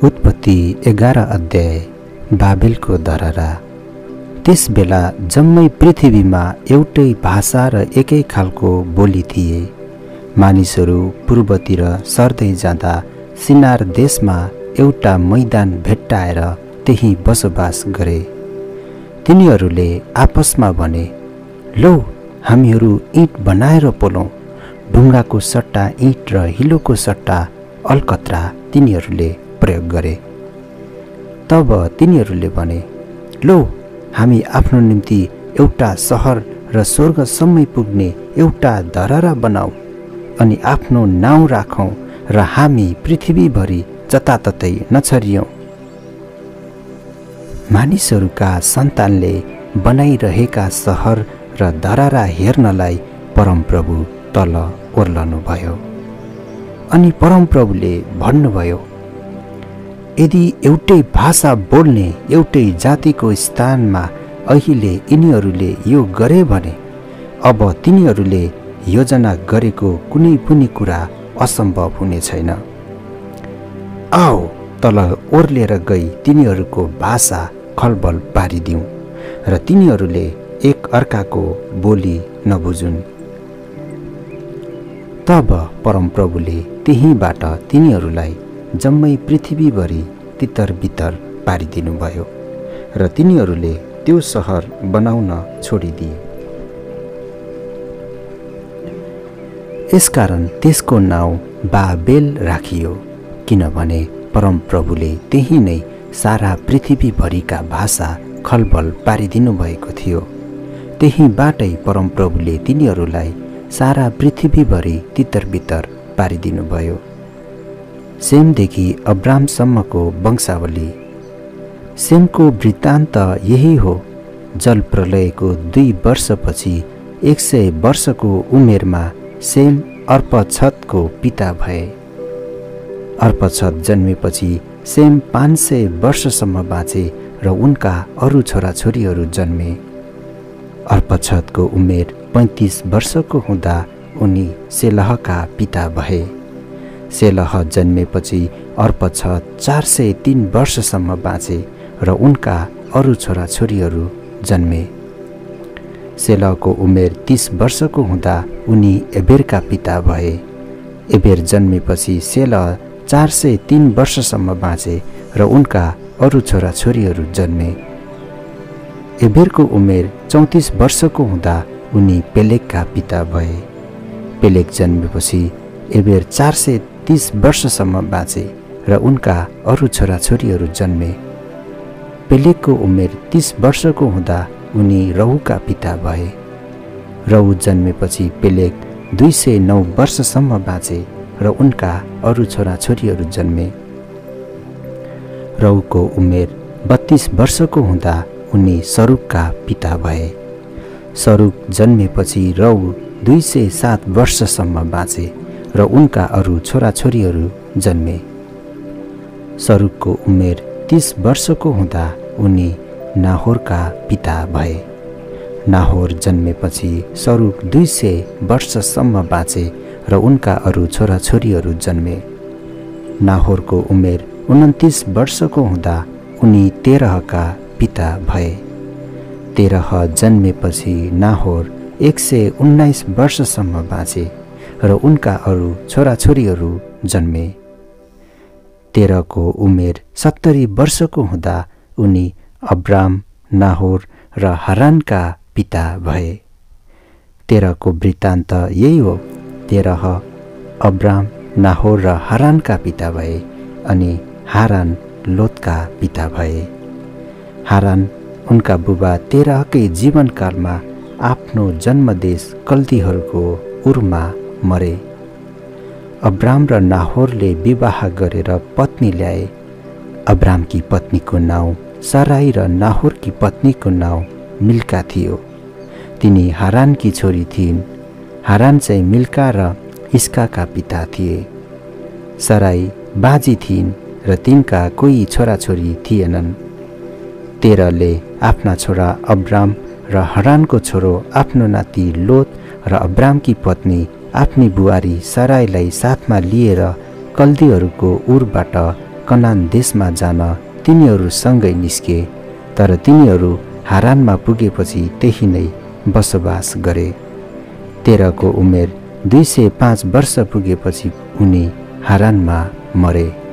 उत्पत्ति 11 अध्याय। बाबेलको दरारा। त्यस बेला जम्मै पृथ्वीमा एउटै भाषा र एकै खालको बोली थिए। मानिसहरू पूर्वतिर सर्दै जाँदा सिनार देशमा एउटा मैदान भेट्टाएर त्यही बसोबास गरे। तिनीहरूले आपसमा भने, लौ हामीहरू ईँट बनाएर पोलौँ। ढुङ्गाको सट्टा ईँट र हिलोको सट्टा अलकत्रा तिनीहरूले प्रयोग गरे। तब तिनीहरूले भने, लौ हामी आफ्नो निम्ति एउटा सहर र स्वर्गसम्मै पुग्ने एउटा दरारा बनाऊ अनि आफ्नो नाउँ राखौँ र हामी पृथ्वीभरि जताततै नछरियौँ। मानिसहरूका सन्तानले बनाइरहेका सहर र दरारा हेर्नलाई परमप्रभु तल ओर्लनुभयो। अनि परमप्रभुले भन्नुभयो, यदि एउटै भाषा बोल्ने एउटै जातिको स्थानमा अहिले यिनीहरूले यो गरे भने अब तिनीहरूले योजना गरेको कुनै पनि कुरा असम्भव हुने छैन। आओ तल ओर्लेर गई तिनीहरूको भाषा खलबल पारिदिउँ र तिनीहरूले एक अर्काको बोली नबुझुन्। तब परमप्रभुले त्यहीँबाट तिनीहरूलाई जम्मै पृथ्वीभरि तितर बितर पारिदिनुभयो र तिनीहरूले त्यो सहर बनाउन छोडिदिए। यसकारण त्यसको नाउँ बाबेल राखियो, किनभने परमप्रभुले त्यही नै सारा पृथ्वीभरिका भाषा खलबल पारिदिनु भएको थियो। त्यहीँबाटै परमप्रभुले तिनीहरूलाई सारा पृथ्वीभरि तितरबितर पारिदिनुभयो। सेमदेखि अब्रामसम्मको वंशावली। सेमको वृत्तान्त यही हो। जल प्रलयको 2 वर्षपछि 100 वर्षको उमेरमा सेम अर्पक्षदको पिता भए। अर्पक्षद जन्मेपछि सेम 500 वर्षसम्म बाँचे र उनका अरू छोराछोरीहरू जन्मे। अर्पक्षदको उमेर 35 वर्षको हुँदा उनी सेलहका पिता भए। सेलह जन्मेपछि अर्पक्षद 403 वर्षसम्म बाँचे र उनका अरू छोराछोरीहरू जन्मे। सेलहको उमेर 30 वर्षको हुँदा उनी एबेरका पिता भए। एबेर जन्मेपछि सेलह 403 वर्षसम्म बाँचे र उनका अरू छोराछोरीहरू जन्मे। एबेरको उमेर 34 वर्षको हुँदा उनी पेलेगका पिता भए। पेलेग जन्मेपछि एबेर 430 वर्षसम्म बाँचे र उनका अरू छोराछोरीहरू जन्मे। पेलेगको उमेर 30 वर्षको हुँदा उनी रहुका पिता भए। रहु जन्मेपछि पेलेग 209 वर्षसम्म बाँचे र उनका अरू छोराछोरीहरू जन्मे। रहुको उमेर 32 वर्षको हुँदा उनी सरुगका पिता भए। सरुग जन्मेपछि रहु 207 वर्षसम्म बाँचे र उनका अरू छोराछोरीहरू जन्मे। सरुगको उमेर 30 वर्षको हुँदा उनी नाहोरका पिता भए। नाहोर जन्मेपछि सरुग 200 वर्षसम्म बाँचे र उनका अरू छोराछोरीहरू जन्मे। नाहोरको उमेर 29 वर्षको हुँदा उनी तेरहका पिता भए। तेरह जन्मेपछि नाहोर 119 वर्षसम्म बाँचे र उनका अरू छोराछोरीहरू जन्मे। तेरहको उमेर 70 वर्षको हुँदा उनी अब्राम, नाहोर र हारानका पिता भए। तेरहको वृत्तान्त यही हो। तेरह अब्राम, नाहोर र हारानका पिता भए अनि हारान लोतका पिता भए। हारान उनका बुबा तेरहकै जीवनकालमा आफ्नो जन्मदेश कल्दीहरूको उरमा मरे। अब्राम र नाहोरले विवाह गरेर पत्नी ल्याए। अब्रामकी पत्नीको नाउँ सराई र नाहोरकी पत्नीको नाउँ मिल्का थियो। तिनी हारानकी छोरी थिइन्। हारान चाहिँ मिल्का र इस्काका पिता थिए। सराई बाजी थिइन् र तिनका कोही छोराछोरी थिएनन्। तेरहले आफ्ना छोरा अब्राम र हारानको छोरो आफ्नो नाति लोत र अब्रामकी पत्नी आफ्नी बुहारी सराईलाई साथमा लिएर कल्दीहरूको उरबाट कनान देशमा जान तिनीहरूसँगै निस्के, तर तिनीहरू हारानमा पुगेपछि त्यही नै बसोबास गरे। तेरहको उमेर 205 वर्ष पुगेपछि उनी हारानमा मरे।